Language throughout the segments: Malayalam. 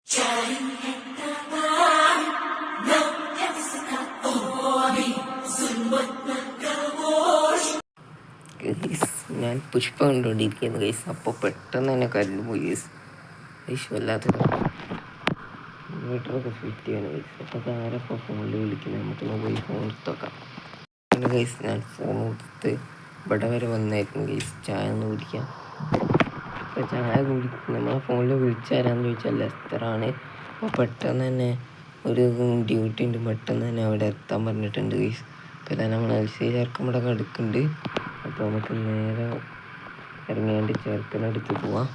ഞാൻ പുഷ്പ കണ്ടുകൊണ്ടിരിക്കുന്നു ഗൈസ്. അപ്പോൾ പെട്ടെന്ന് തന്നെ കരണ്ട് പോയി ഗൈസ്. ഗൈസ് വല്ലാത്ത ഇൻവേർട്ടറൊക്കെ ഫിറ്റ് ചെയ്യണം ഗൈസ്. അപ്പോൾ ആരപ്പോൾ ഫോണിൽ വിളിക്കുന്നത്, നമുക്കൊന്ന് പോയി ഫോൺ എടുത്തോക്കാം. അങ്ങനെ ഗൈസ് ഞാൻ ഫോൺ എടുത്ത് ഇവിടെ വരെ വന്നായിരുന്നു ഗൈസ് ചായ ഒന്ന് കുടിക്കാം. അപ്പോൾ ചായ നമ്മളെ ഫോണിൽ വിളിച്ചാരാന്ന് ചോദിച്ചാൽ ലെസ്റ്ററാണ്. അപ്പോൾ പെട്ടെന്ന് തന്നെ ഒരു ഡ്യൂട്ടി ഉണ്ട്, പെട്ടെന്ന് തന്നെ അവിടെ എത്താൻ പറഞ്ഞിട്ടുണ്ട് ഗൈസ്. അപ്പോൾ തന്നെ നമ്മൾ LC ചേർക്കും ഇവിടെ കിടക്കുന്നുണ്ട്. അപ്പോൾ നമുക്ക് നേരെ ഇറങ്ങിയാണ്ട് ചേർക്കനടുത്ത് പോവാം.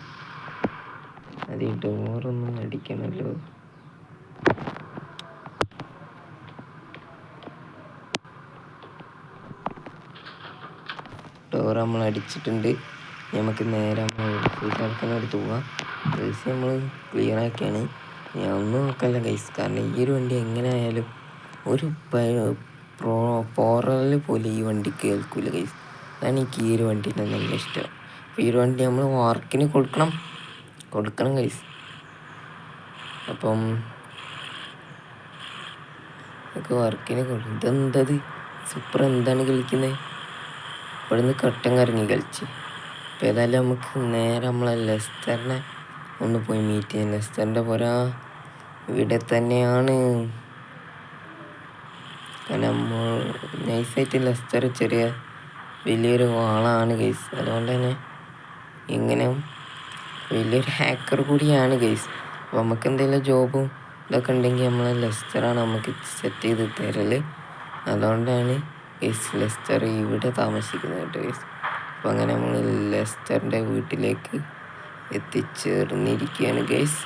അത് ഈ ഡോറൊന്നും അടിക്കണമല്ലോ. ഡോർ നമ്മൾ അടിച്ചിട്ടുണ്ട്. നമുക്ക് നേരെ നമ്മൾ ചേർക്കനടുത്ത് പോവാം. നമ്മൾ ക്ലിയർ ആക്കിയാണ്. ഞാൻ ഒന്നും നോക്കല്ല ഗൈസ്, കാരണം ഈ ഒരു വണ്ടി എങ്ങനെ ആയാലും ഒരു പോറൽ പോലെ ഈ വണ്ടിക്ക് കേൾക്കില്ല ഗൈസ്. അതാണ് എനിക്ക് ഈ ഒരു വണ്ടീൻ്റെ നല്ല ഇഷ്ടം. അപ്പോൾ ഈ ഒരു വണ്ടി നമ്മൾ വർക്കിന് കൊടുക്കണം ഗൈസ്. അപ്പം നമുക്ക് വർക്കിന് ഇതെന്തത് സൂപ്പർ എന്താണ് കളിക്കുന്നത്. ഇവിടുന്ന് കട്ടൻ കറങ്ങി കളിച്ച്. അപ്പോൾ ഏതായാലും നമുക്ക് നേരെ നമ്മളെ ലെസ്റ്ററിനെ ഒന്ന് പോയി മീറ്റ് ചെയ്യാം. ലെസ്റ്ററിൻ്റെ പോരാ ഇവിടെ തന്നെയാണ്. കാരണം നൈസായിട്ട് ലെസ്റ്റർ വലിയൊരു ആളാണ് ഗൈസ്. അതുകൊണ്ട് തന്നെ ഇങ്ങനെയും വലിയൊരു ഹാക്കർ കൂടിയാണ് ഗൈസ്. അപ്പോൾ നമുക്ക് എന്തെങ്കിലും ജോബും ഇതൊക്കെ ഉണ്ടെങ്കിൽ നമ്മളെ ലെസ്റ്ററാണ് നമുക്ക് സെറ്റ് ചെയ്ത് തരൽ. അതുകൊണ്ടാണ് ഗൈസ് ലെസ്റ്റർ ഇവിടെ താമസിക്കുന്നത് കേട്ടോ ഗൈസ്. അപ്പോൾ അങ്ങനെ നമ്മൾ ലെസ്റ്ററിൻ്റെ വീട്ടിലേക്ക് എത്തിച്ചേർന്നിരിക്കുകയാണ് ഗൈസ്.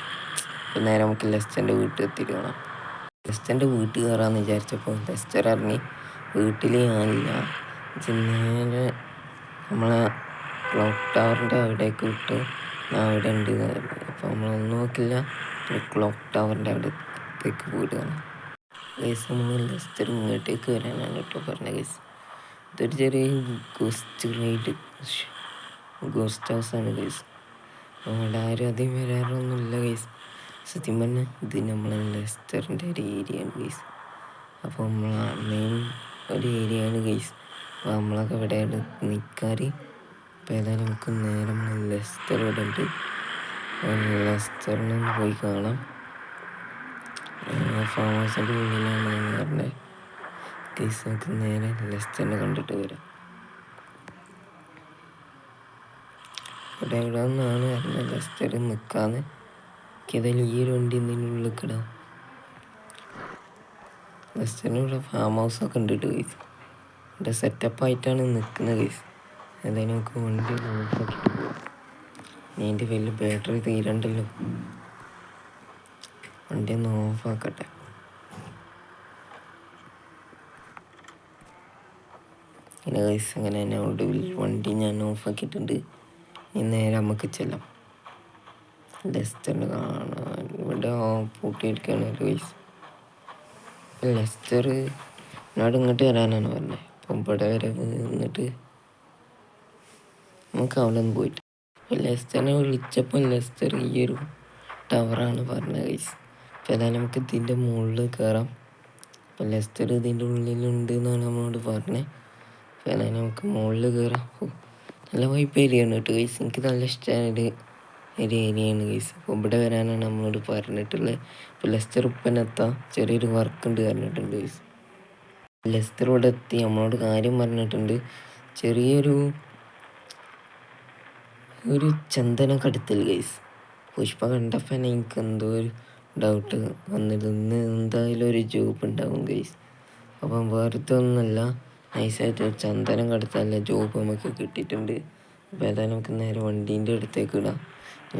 അപ്പോൾ നേരെ നമുക്ക് ലെസ്റ്ററിൻ്റെ വീട്ടിൽ എത്തിയിട്ട് കാണാം. ലെസ്റ്ററിൻ്റെ വീട്ടിൽ കയറാമെന്ന് വിചാരിച്ചപ്പോൾ ലെസ്റ്റർ ഇറങ്ങി വീട്ടിൽ ഞാനില്ല. നേരെ നമ്മളെ ക്ലോക്ക് ടവറിൻ്റെ അവിടേക്ക് വിട്ട് ഞാൻ അവിടെ ഉണ്ട്. അപ്പോൾ നമ്മളൊന്നും നോക്കില്ല, ക്ലോക്ക് ടവറിൻ്റെ അവിടത്തേക്ക് പോയിട്ട് കാണാം ഗൈസ്. നമ്മൾ ലെസ്റ്റർ ഇങ്ങോട്ടേക്ക് വരാനാണ് കേട്ടോ പറഞ്ഞ ഗൈസ്. ഇതൊരു ചെറിയ ഗോസ്റ്റ് ഹൗസാണ് ഗൈസ്. അവിടെ ആരും അധികം വരാറൊന്നുമില്ല ഗൈസ്. സത്യം പറഞ്ഞാൽ ഇത് നമ്മളെ ലെസ്റ്ററിൻ്റെ ഒരു ഏരിയയാണ് ഗൈസ്. അപ്പോൾ നമ്മളെ മെയിൻ ഒരു ഏരിയയാണ് ഗൈസ്. അപ്പോൾ നമ്മളൊക്കെ ഇവിടെയാണ് നിൽക്കാറ്. അപ്പോൾ ഏതായാലും നമുക്ക് നേരെ നമ്മൾ ലെസ്റ്റർ ഇവിടെ ഉണ്ട്. ലെസ്റ്ററിനൊന്ന് പോയി കാണാം. ഫാം ഹൗസിൻ്റെ ഉള്ളിലാണ് പറഞ്ഞത് ഗൈസ്. നമുക്ക് നേരെ ലെസ്റ്ററിനെ കണ്ടിട്ട് വരാം. ഇവിടെ എവിടെ നിന്നാണ് പറഞ്ഞത് ലെസ്റ്റർ നിൽക്കാന്ന്. ഏതായാലും ഈ ഒരു വണ്ടി എന്തിനുള്ളിൽ കിടാം. ലെസ്റ്ററിന് ഇവിടെ ഫാം ഹൗസൊക്കെ ഉണ്ട് ഗൈസ്. ഇവിടെ സെറ്റപ്പായിട്ടാണ് നിൽക്കുന്നത് ഗൈസ്. ഏതായാലും നമുക്ക് വണ്ടി ഓഫാക്കിയിട്ട് പോകാം. ഇതിൻ്റെ വലിയ ബാറ്ററി തീരണ്ടല്ലോ. വണ്ടി ഒന്ന് ഓഫാക്കട്ടെ. പിന്നെ ഗൈസ് അങ്ങനെ തന്നെ ഒടുവിൽ വണ്ടി ഞാൻ ഓഫാക്കിയിട്ടുണ്ട്. ഇനി നേരെ നമുക്ക് ചെല്ലാം. ലെസ്റ്ററിന് കാണാൻ ഇവിടെ പൂട്ടിയിരിക്കുകയാണ് ഗൈസ്. ലെസ്റ്റർ എന്നോട് ഇങ്ങോട്ട് വരാനാണ് പറഞ്ഞത്. അപ്പം ഇവിടെ വരെ നിന്നിട്ട് നമുക്ക് അവിടെ നിന്ന് പോയിട്ട് ലെസ്റ്ററിനെ വിളിച്ചപ്പോൾ ലെസ്റ്റർ ഈ ഒരു ടവറാണ് പറഞ്ഞത് ഗൈസ്. അപ്പോൾ ഏതായാലും നമുക്ക് ഇതിൻ്റെ മുകളിൽ കയറാം. അപ്പോൾ ലെസ്റ്റർ ഇതിൻ്റെ ഉള്ളിലുണ്ട് എന്നാണ് നമ്മളോട് പറഞ്ഞത്. അപ്പോൾ ഏതായാലും നമുക്ക് മുകളിൽ കയറാം. നല്ല വൈപ്പ് ഏരിയയാണ് കേട്ടോ ഗൈസ്. എനിക്ക് നല്ല ഇഷ്ടമായ ഒരു ഏരിയയാണ് ഗൈസ്. അപ്പോൾ ഇവിടെ വരാനാണ് നമ്മളോട് പറഞ്ഞിട്ടുള്ളത്. ഇപ്പോൾ ലെസ്റ്റർ ഉപ്പനെത്താം, ചെറിയൊരു വർക്ക് ഉണ്ട് പറഞ്ഞിട്ടുണ്ട് ഗൈസ്. ലെസ്റ്റർ ഇവിടെ എത്തി നമ്മളോട് കാര്യം പറഞ്ഞിട്ടുണ്ട്. ചെറിയൊരു ചന്ദന കടത്തൽ ഗൈസ്. പുഷ്പ കണ്ടപ്പോൾ തന്നെ എനിക്ക് എന്തോ ഒരു ഡൗട്ട് വന്നിട്ട് ഇന്ന് എന്തായാലും ഒരു ജോബ് ഉണ്ടാവും ഗൈസ്. അപ്പം വെറുതെ ഒന്നുമല്ല, നൈസായിട്ട് ചന്ദനം കടത്താനുള്ള ജോബ് നമുക്ക് കിട്ടിയിട്ടുണ്ട്. അപ്പോൾ ഏതായാലും നമുക്ക് നേരെ വണ്ടീൻ്റെ അടുത്തേക്ക് ഇടാം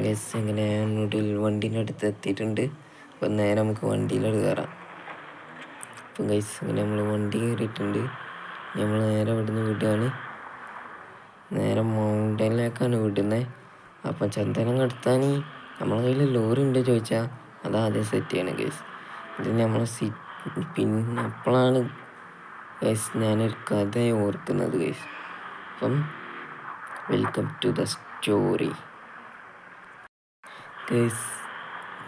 ഗൈസ്. ഇങ്ങനെ നൂഡിൽ വണ്ടീൻ്റെ അടുത്ത് എത്തിയിട്ടുണ്ട്. അപ്പം നേരെ നമുക്ക് വണ്ടിയിലോട്ട് കയറാം. അപ്പം ഗൈസ് ഇങ്ങനെ നമ്മൾ വണ്ടി കയറിയിട്ടുണ്ട്. നമ്മൾ നേരെ ഇവിടുന്ന് വിടുകയാണ്. നേരെ മൗണ്ടനിലേക്കാണ് വിടുന്നത്. അപ്പം ചന്ദനം കടത്താൻ നമ്മളെ കയ്യിൽ ലോറി ഉണ്ട് ചോദിച്ചാൽ അതാദ്യം സെറ്റ് ചെയ്യണം ഗൈസ്. ഇത് നമ്മളെ പിന്നെ അപ്പോഴാണ് ഗൈസ് ഞാനൊരു കഥ ഓർക്കുന്നത് ഗൈസ്. അപ്പം welcome to the story guys.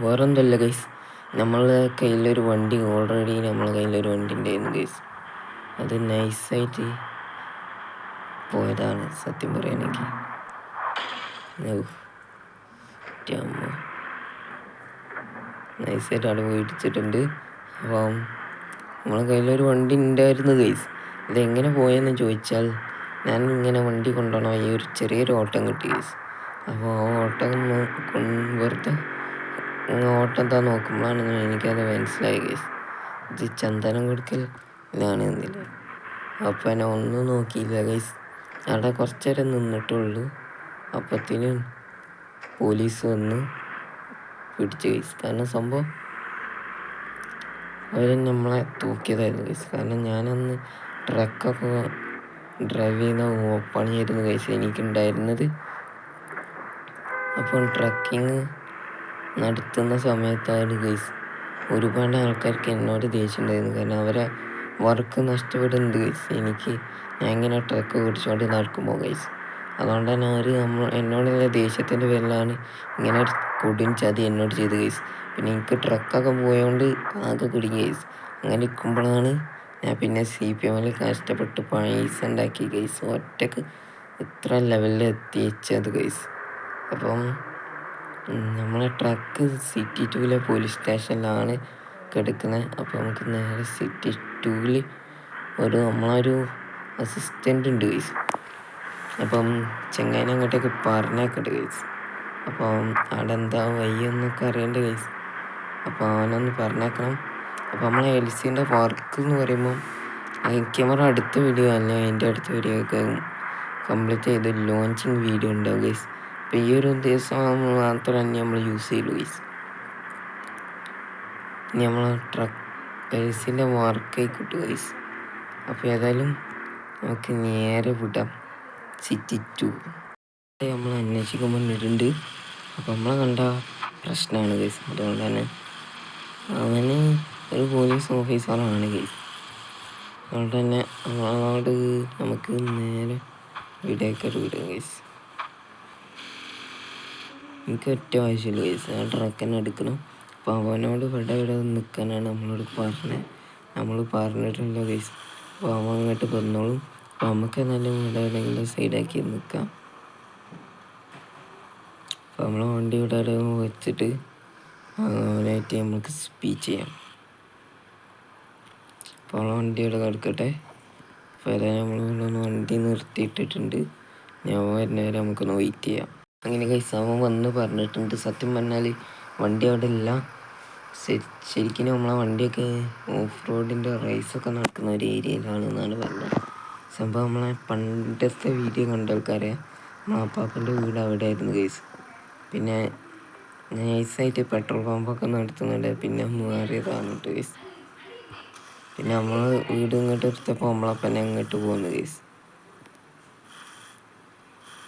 വേറൊന്നുമല്ല ഗൈസ്, നമ്മളെ കയ്യിലൊരു വണ്ടി ഓൾറെഡി നമ്മളെ കയ്യിലൊരു വണ്ടി ഉണ്ടായിരുന്നു ഗൈസ്. അത് നൈസായിട്ട് പോയതാണ് സത്യം പറയുകയാണെങ്കിൽ. നൈസായിട്ട് അവിടെ പോയിടിച്ചിട്ടുണ്ട്. അപ്പം നമ്മളെ കയ്യിലൊരു വണ്ടി ഉണ്ടായിരുന്നു ഗൈസ്. ഇതെങ്ങനെ പോയെന്ന് ചോദിച്ചാൽ, ഞാൻ ഇങ്ങനെ വണ്ടി കൊണ്ടുപോകണം ഈ ഒരു ചെറിയൊരു ഓട്ടം കിട്ടി ഗൈസ്. അപ്പോൾ ആ ഓട്ടം വെറുതെ ഓട്ടം എന്താ നോക്കുമ്പോഴാണ് എനിക്കത് മനസ്സിലായി ഗൈസ്, ഇത് ചന്ദനം കൊടുക്കലാണ് എന്നില്ല. അപ്പം ഞാൻ ഒന്നും നോക്കിയില്ല ഗൈസ്, അവിടെ കുറച്ച് നേരം നിന്നിട്ടുള്ളൂ. അപ്പത്തിന് പോലീസ് വന്ന് പിടിച്ചു ഗൈസ്. കാരണം സംഭവം അവർ നമ്മളെ തൂക്കിയതായിരുന്നു ഗൈസ്. കാരണം ഞാനന്ന് ട്രക്കൊക്കെ ഡ്രൈവ് ചെയ്യുന്ന പണിയായിരുന്നു ഗൈസ് എനിക്കുണ്ടായിരുന്നത്. അപ്പോൾ ട്രക്കിങ് നടത്തുന്ന സമയത്താണ് ഗൈസ് ഒരുപാട് ആൾക്കാർക്ക് എന്നോട് ദേഷ്യം ഉണ്ടായിരുന്നു. കാരണം അവരെ വർക്ക് നഷ്ടപ്പെടുന്നുണ്ട് ഗൈസ് ഞാൻ ഇങ്ങനെ ട്രക്ക് പിടിച്ചുകൊണ്ട് നടക്കുമ്പോൾ ഗൈസ്. അതുകൊണ്ട് തന്നെ അവർ എന്നോടുള്ള ദേഷ്യത്തിൻ്റെ പേരിലാണ് ഇങ്ങനെ കൊടും ചതി എന്നോട് ചെയ്ത് ഗൈസ്. പിന്നെ എനിക്ക് ട്രക്കൊക്കെ പോയതുകൊണ്ട് ആകെ കുടുങ്ങി ഗൈസ്. അങ്ങനെ ഇരിക്കുമ്പോഴാണ് ഞാൻ പിന്നെ CPM കഷ്ടപ്പെട്ട് പൈസ ഉണ്ടാക്കി ഗൈസ്, ഒറ്റക്ക് ഇത്ര ലെവലിൽ എത്തിച്ചത് ഗൈസ്. അപ്പം നമ്മളെ ട്രക്ക് സിറ്റി 2 പോലീസ് സ്റ്റേഷനിലാണ് കിടക്കുന്നത്. അപ്പോൾ നമുക്ക് നേരെ സിറ്റി 2 നമ്മളൊരു അസിസ്റ്റൻ്റ് ഉണ്ട് ഗൈസ്. അപ്പം ചെങ്ങായിനെ അങ്ങോട്ടേക്ക് പറഞ്ഞേക്കട്ടെ ഗൈസ്. അപ്പം അവിടെ എന്താ വയ്യെന്നൊക്കെ അറിയണ്ട ഗൈസ്. അപ്പോൾ അവനൊന്ന് പറഞ്ഞേക്കണം. അപ്പോൾ നമ്മളെ LCൻ്റെ വർക്ക് എന്ന് പറയുമ്പോൾ ക്യാമറ അടുത്ത വീഡിയോ അല്ല, അതിൻ്റെ അടുത്ത വീഡിയോ ഒക്കെ കംപ്ലീറ്റ് ചെയ്ത് ലോഞ്ചിങ് വീഡിയോ ഉണ്ടാവും ഗൈസ്. അപ്പോൾ ഈ ഒരു ദിവസം മാത്രം തന്നെ നമ്മൾ യൂസ് ചെയ്യുള്ളൂ ഗൈസ്. ഇനി നമ്മൾ LCൻ്റെ വർക്കായി കിട്ടും ഗൈസ്. അപ്പോൾ ഏതായാലും നമുക്ക് നേരെ വിടാം സിറ്റി 2. നമ്മൾ അന്വേഷിക്കുമ്പോൾ വന്നിട്ടുണ്ട്. അപ്പോൾ നമ്മളെ കണ്ട പ്രശ്നമാണ് ഗൈസ്. അതുകൊണ്ട് തന്നെ അവന് ഒരു പോലീസ് ഓഫീസറാണ് ഗൈസ്. അതുകൊണ്ട് തന്നെ നമ്മളോട് നമുക്ക് നേരെ വീടേക്കൊരു വിടും ഗൈസ്. എനിക്ക് ഒറ്റ ആവശ്യമില്ല ഗൈസ്, ആ ട്രക്കിനെ എടുക്കണം. അപ്പോൾ അവനോട് ഇവിടെ നിൽക്കാനാണ് നമ്മൾ പറഞ്ഞിട്ടുണ്ടല്ലോ ഗൈസ്. അപ്പോൾ അവൻ അങ്ങോട്ട് വന്നോളും. അപ്പോൾ നമുക്ക് നല്ല ഇവിടെ എവിടെയെങ്കിലും സൈഡാക്കി നിൽക്കാം. അപ്പോൾ നമ്മളെ വണ്ടി ഇവിടെ വെച്ചിട്ട് അവനായിട്ട് നമുക്ക് സ്പീച്ച് ചെയ്യാം. അപ്പോൾ നമ്മളെ വണ്ടി ഇവിടെ കിടക്കട്ടെ. അപ്പോൾ ഏതായാലും നമ്മൾ വണ്ടി നിർത്തിയിട്ടിട്ടുണ്ട്. ഞാൻ വരുന്നവരെ നമുക്കൊന്ന് വെയിറ്റ് ചെയ്യാം. അങ്ങനെ ഗൈസ് അവൻ വന്ന് പറഞ്ഞിട്ടുണ്ട്. സത്യം പറഞ്ഞാൽ വണ്ടി അവിടെ ഇല്ല. ശരിക്കും നമ്മളെ വണ്ടിയൊക്കെ ഓഫ് റോഡിൻ്റെ റേസൊക്കെ നടക്കുന്ന ഒരു ഏരിയയിലാണെന്നാണ് പറഞ്ഞത്. സംഭവം നമ്മളെ പണ്ടത്തെ വീഡിയോ കണ്ട ആൾക്കാരെ മാപ്പാപ്പൻ്റെ വീട് അവിടെ ആയിരുന്നു ഗൈസ്. പിന്നെ നൈസായിട്ട് പെട്രോൾ പമ്പൊക്കെ നടത്തുന്നുണ്ട്. പിന്നെ മാറിയതാണ് കേട്ടോ ഗൈസ്. പിന്നെ നമ്മൾ വീട് ഇങ്ങോട്ട് എടുത്തപ്പോൾ നമ്മളപ്പന്നെ അങ്ങോട്ട് പോകുന്നു ഗൈസ്.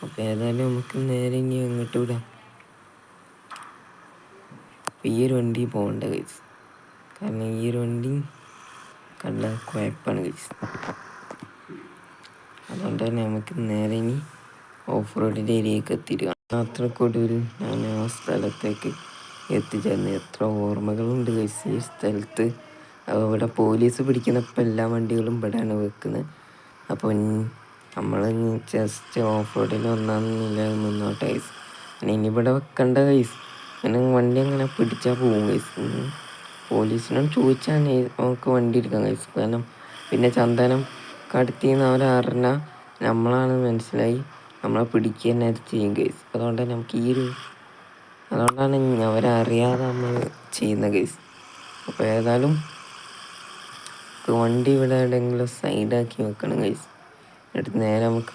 അപ്പോൾ ഏതായാലും നമുക്ക് നേരെ ഇനി അങ്ങോട്ട് വിടാം. ഈ ഒരു വണ്ടി പോകണ്ട ഗൈസ്, കാരണം ഈ ഒരു വണ്ടി കണ്ട കുഴപ്പമാണ് ഗൈസ്. അതുകൊണ്ട് തന്നെ നമുക്ക് നേരെ ഇനി ഓഫ് റോഡിൻ്റെ ഏരിയക്ക് എത്തിയിട്ട് അത്രക്കൊടുവിൽ ഞാൻ ആ സ്ഥലത്തേക്ക് എത്തിച്ചേർന്ന്. എത്ര ഓർമ്മകളുണ്ട് ഗൈസ് ഈ സ്ഥലത്ത്. ഇവിടെ പോലീസ് പിടിക്കുന്നപ്പോൾ എല്ലാ വണ്ടികളും ഇവിടെയാണ് വെക്കുന്നത്. അപ്പോൾ നമ്മൾ ജസ്റ്റ് ഓഫ് റോഡിൽ ഒന്നാമെന്നില്ല നിന്നോട്ടെ ഗൈസ്. പിന്നെ ഇനി ഇവിടെ വെക്കണ്ട ഗൈസ്. അങ്ങനെ വണ്ടി അങ്ങനെ പിടിച്ചാൽ പോകും ഗൈസ്. പോലീസിനോട് ചോദിച്ചാൽ നമുക്ക് വണ്ടി എടുക്കാം ഗൈസ്. കാരണം പിന്നെ ചന്ദനം കടത്തിന്ന് അവരറിഞ്ഞാൽ നമ്മളാണ് മനസ്സിലായി നമ്മളെ പിടിക്കുക തന്നെ ചെയ്യും ഗൈസ്. അതുകൊണ്ട് നമുക്ക് അതുകൊണ്ടാണ് അവരറിയാതെ നമ്മൾ ചെയ്യുന്ന ഗൈസ്. അപ്പോൾ ഏതായാലും വണ്ടി ഇവിടെ എവിടെയെങ്കിലും സൈഡാക്കി വെക്കണം ഗൈസ്. എന്നിട്ട് നേരെ നമുക്ക്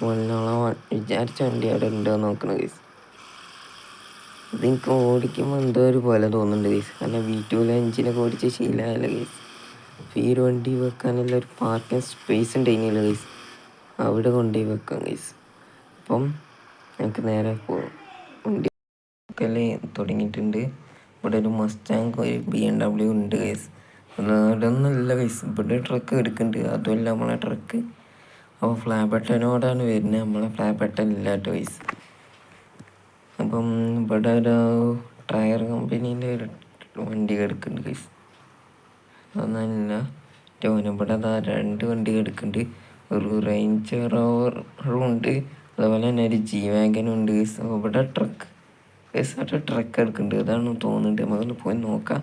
വിചാരിച്ച വണ്ടി അവിടെ ഉണ്ടോ നോക്കണം ഗൈസ്. അതെനിക്ക് ഓടിക്കുമ്പോൾ എന്തോ ഒരു പോലെ തോന്നുന്നുണ്ട് ഗൈസ്. കാരണം V2 എഞ്ചിനൊക്കെ ഓടിച്ച് ശീലമല്ല ഗൈസ്. അപ്പോൾ ഈ ഒരു വണ്ടി വെക്കാനുള്ള ഒരു പാർക്കിംഗ് സ്പേസ് ഉണ്ടായില്ല ഗൈസ്, അവിടെ കൊണ്ടുപോയി വെക്കാം ഗൈസ്. അപ്പം നമുക്ക് നേരെ പോകും. വണ്ടി വെക്കല് തുടങ്ങിയിട്ടുണ്ട്. ഇവിടെ ഒരു മസ്റ്റാങ് ഒരു BMW ഉണ്ട് ഗൈസ്. അതൊന്നുമില്ല ഗൈസ്, ഇവിടെ ട്രക്ക് എടുക്കുന്നുണ്ട്. അതുമല്ല നമ്മളെ ട്രക്ക്. അപ്പോൾ ഫ്ലാറ്റ് ബട്ടനോടാണ് വരുന്നത്, നമ്മളെ ഫ്ലാറ്റ് ബട്ടൺ ഇല്ല കേട്ടോ ഗൈസ്. അപ്പം ഇവിടെ ഒരു ടയർ കമ്പനീൻ്റെ ഒരു വണ്ടി കിടക്കുന്നുണ്ട് ഗൈസ്. അതൊന്നല്ല ഇവിടെ 2 വണ്ടി കിടക്കുന്നുണ്ട്. ഒരു റേഞ്ച് റോവറും ഉണ്ട്, അതുപോലെ തന്നെ ഒരു ജി വാഗനും ഉണ്ട് ഗൈസ്. ഇവിടെ ട്രക്ക് ഗൈസ്, അവിടെ ട്രക്ക് എടുക്കുന്നുണ്ട്. അതാണ് തോന്നുന്നുണ്ട്, നമുക്കൊന്ന് പോയി നോക്കാം.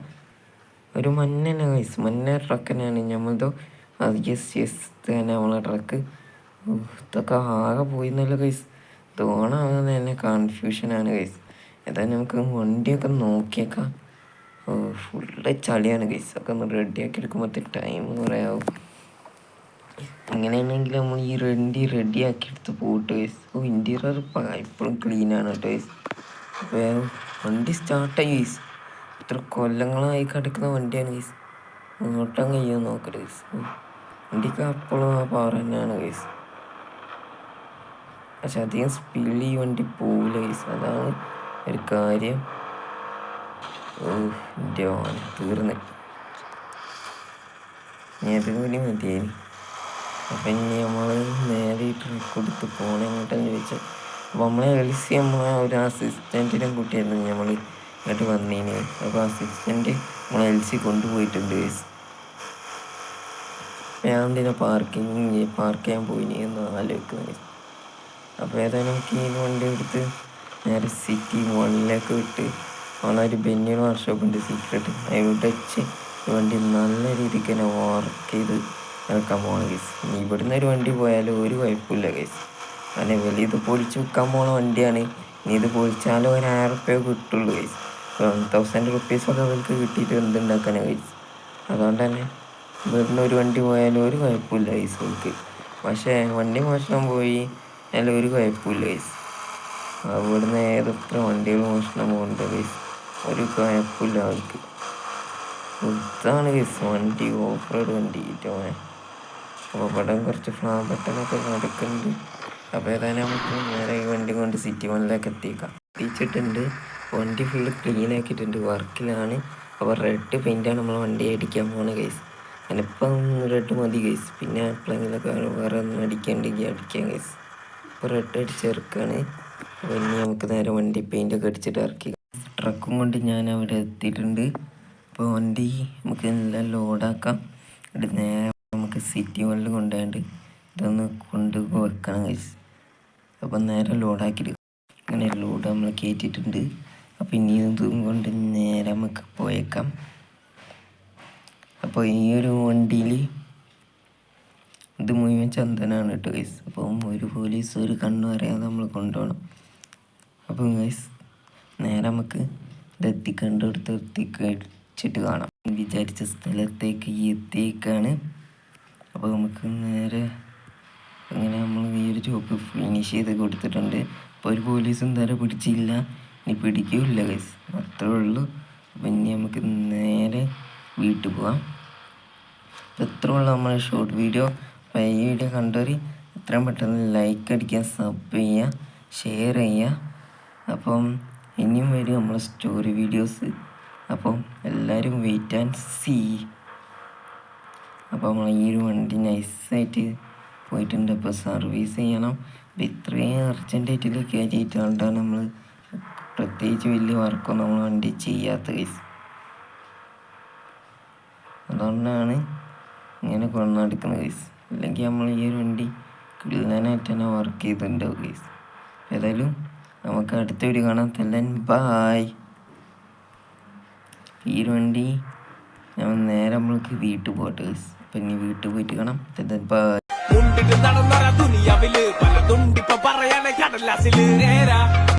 ഒരു മഞ്ഞ ഗൈസ്, മഞ്ഞ ട്രക്ക് തന്നെയാണ് നമ്മളതോ. അത് യെസ് തന്നെ നമ്മളെ ട്രക്ക്. ഇതൊക്കെ ആകെ പോയിന്നല്ലോ ഗൈസ്. തോണാകുന്ന തന്നെ കൺഫ്യൂഷനാണ് ഗൈസ്. ഏതായാലും നമുക്ക് വണ്ടിയൊക്കെ നോക്കിയേക്കാം. Full ചളിയാണ് guys. ഒക്കെ ഒന്ന് റെഡിയാക്കി എടുക്കുമ്പോഴത്തെ ടൈം കുറേ ആവും. അങ്ങനെയാണെങ്കിൽ നമ്മൾ ഈ റെഡിയാക്കി എടുത്ത് പോയിട്ട് ഗൈസ്. ഇൻറ്റീരിയർ ഇപ്പോഴും ക്ലീനാണ് കേട്ടോ ഗൈസ്. അപ്പോൾ വണ്ടി സ്റ്റാർട്ടായി ഗൈസ്. ഇത്ര കൊല്ലങ്ങളായി കിടക്കുന്ന വണ്ടിയാണ് ഗൈസ്. ഓട്ടം കഴിയാൻ നോക്കട്ടെ ഗൈസ്. വണ്ടിക്ക് അപ്പോഴും ആ പവർ തന്നെയാണ് ഗൈസ്. പക്ഷെ അധികം സ്പീഡിൽ ഈ വണ്ടി പോവില്ല ഗൈസ്, അതാണ് ഒരു കാര്യം. എൻ്റെ ഓന തീർന്ന് കൂടി മതിയായി. അപ്പം ഇനി നമ്മൾ നേരെ ഈ ട്രക്ക് കൊടുത്ത് പോകണം എങ്ങോട്ടെന്ന് ചോദിച്ചാൽ, അപ്പോൾ നമ്മളെ നമ്മളെ ഒരു അസിസ്റ്റൻറ്റിനെ കൂട്ടിയായിരുന്നു നമ്മൾ ഇങ്ങോട്ട് വന്നീന്. അപ്പോൾ അസിസ്റ്റൻറ്റ് നമ്മളെ എൽസി കൊണ്ടുപോയിട്ടുണ്ട് ഗൈസ്. ഞാൻ എന്തിനാ പാർക്ക് ചെയ്യാൻ പോയിനി എന്ന് ആലോചിക്കുന്നത്. അപ്പോൾ ഏതായാലും നമുക്ക് ഈ വണ്ടി എടുത്ത് നേരെ സിറ്റി 1 വിട്ട് ഒരു ബെന്നിയുടെ വർക്ക്ഷോപ്പ് ഉണ്ട് സീക്രട്ട്, അവിടെ വെച്ച് വണ്ടി നല്ല രീതിക്ക് തന്നെ വർക്ക് ചെയ്ത് ഇറക്കാൻ പോകണം ഗൈസ്. ഇവിടുന്ന് ഒരു വണ്ടി പോയാലും ഒരു കുഴപ്പമില്ല ഗൈസ്. അങ്ങനെ വലിയത് പൊളിച്ച് വിൽക്കാൻ പോണ വണ്ടിയാണ്. ഇനി ഇത് പൊളിച്ചാലും 1000 റുപ്യ കിട്ടുള്ളൂ ഗൈസ്. 1000 റുപ്പീസൊക്കെ അവർക്ക് കിട്ടിയിട്ട് എന്തുണ്ടാക്കാനാണ് ഗൈസ്. അതുകൊണ്ട് തന്നെ ഇവിടുന്ന് ഒരു വണ്ടി പോയാലും ഒരു കുഴപ്പമില്ല ഗൈസ് അവർക്ക്. പക്ഷേ വണ്ടി മോഷണം പോയി അതിൽ ഒരു കുഴപ്പമില്ല ഗൈസ്. അവിടുന്ന് ഏതെത്ര വണ്ടികൾ മോഷണം പോകുന്നുണ്ട് ഗൈസ്, ഒരു കുഴപ്പമില്ല അവർക്ക്. ഇതാണ് ഗൈസ് വണ്ടി, ഓഫ് റോഡ് വണ്ടി ഏറ്റവും. അപ്പോൾ ഇവിടെ കുറച്ച് ബട്ടനൊക്കെ നടക്കുന്നുണ്ട്. അപ്പോൾ ഏതായാലും നമുക്ക് നേരെ ഈ വണ്ടി കൊണ്ട് സിറ്റി 1 എത്തിച്ചിട്ടുണ്ട്. വണ്ടി ഫുള്ള് ക്ലീൻ ആക്കിയിട്ടുണ്ട്, വർക്കിലാണ്. അപ്പോൾ റെഡ് പെയിൻ്റാണ് നമ്മൾ വണ്ടി അടിക്കാൻ പോകുന്നത് ഗൈസ്. അതിനിപ്പം റെഡ് മതി ഗൈസ്, പിന്നെ എപ്പോഴെങ്കിലൊക്കെ വേറെ ഒന്നും അടിക്കാണ്ടെങ്കിൽ അടിക്കാം ഗൈസ്. അപ്പോൾ റെഡ് അടിച്ചിറക്കാണ്. അപ്പോൾ ഇനി നമുക്ക് നേരെ വണ്ടി പെയിൻ്റൊക്കെ അടിച്ചിട്ട് ഇറക്കി. ട്രക്കും കൊണ്ട് ഞാൻ അവിടെ എത്തിയിട്ടുണ്ട്. അപ്പോൾ വണ്ടി നമുക്ക് എല്ലാം ലോഡാക്കാം. എന്നിട്ട് നേരെ നമുക്ക് സിറ്റി 1 കൊണ്ടുപോയിട്ട് ഇതൊന്ന് വെക്കണം ഗൈസ്. അപ്പം നേരെ ലോഡാക്കിയിട്ട് അങ്ങനെ ലോഡ് നമ്മൾ കയറ്റിയിട്ടുണ്ട്. അപ്പോൾ ഇനി ഇതും കൊണ്ട് നേരെ നമുക്ക് പോയേക്കാം. അപ്പോൾ ഈ ഒരു വണ്ടിയിൽ ഇത് മുഴുവൻ ചന്ദനാണ് കേട്ടോ ഗൈസ്. അപ്പം ഒരു പോലീസ് ഒരു കണ്ണു അറിയാതെ നമ്മൾ കൊണ്ടുപോകണം. അപ്പം ഗൈസ് നേരെ നമുക്ക് ഇത് എത്തിച്ചിട്ട് കാണാം. വിചാരിച്ച സ്ഥലത്തേക്ക് എത്തിയേക്കാണ്. അപ്പോൾ നമുക്ക് നേരെ അങ്ങനെ നമ്മൾ ഈ ഒരു ജോബ് ഫിനിഷ് ചെയ്ത് കൊടുത്തിട്ടുണ്ട്. അപ്പോൾ ഒരു പോലീസും നേരെ പിടിച്ചില്ല, ഇനി പിടിക്കില്ല ഗൈസ്, അത്രേ ഉള്ളൂ. അപ്പം ഇനി നമുക്ക് നേരെ വീട്ടിൽ പോവാം. അപ്പോൾ ഇത്രേ ഉള്ളൂ നമ്മളെ ഷോർട്ട് വീഡിയോ. അപ്പോൾ ഈ വീഡിയോ കണ്ടവർ എത്രയും പെട്ടെന്ന് ലൈക്ക് അടിക്കുക, സബ് ചെയ്യുക, ഷെയർ ചെയ്യുക. അപ്പം ഇനിയും വരും നമ്മളെ സ്റ്റോറി വീഡിയോസ്. അപ്പം എല്ലാവരും വെയിറ്റ് ആൻഡ് സീ. അപ്പോൾ നമ്മൾ ഈ ഒരു വണ്ടി നൈസായിട്ട് പോയിട്ടുണ്ട്. അപ്പോൾ സർവീസ് ചെയ്യണം. അപ്പോൾ ഇത്രയും അർജൻറ്റായിട്ട് കയറ്റിയിട്ടാണ് നമ്മൾ പ്രത്യേകിച്ച് വലിയ വർക്കൊന്നും നമ്മൾ വണ്ടി ചെയ്യാത്ത കേസ്. അതുകൊണ്ടാണ് ഇങ്ങനെ കൊണ്ടുനടക്കുന്നത് കേസ്. അല്ലെങ്കിൽ നമ്മൾ ഈ ഒരു വണ്ടി കിള്ളനായിട്ട് തന്നെ വർക്ക് ചെയ്തിട്ടുണ്ടാവും കേസ്. ഏതായാലും നമുക്ക് അടുത്ത വീഡിയോ കാണാം. തെല്ലൻ ബായ്. ഈ ഒരു വണ്ടി നേരെ നമ്മൾക്ക് വീട്ടിൽ പോകട്ടെ കേസ്. അപ്പം ഇനി വീട്ടിൽ പോയിട്ട് കാണാം. തെല്ലൻ ബായ്.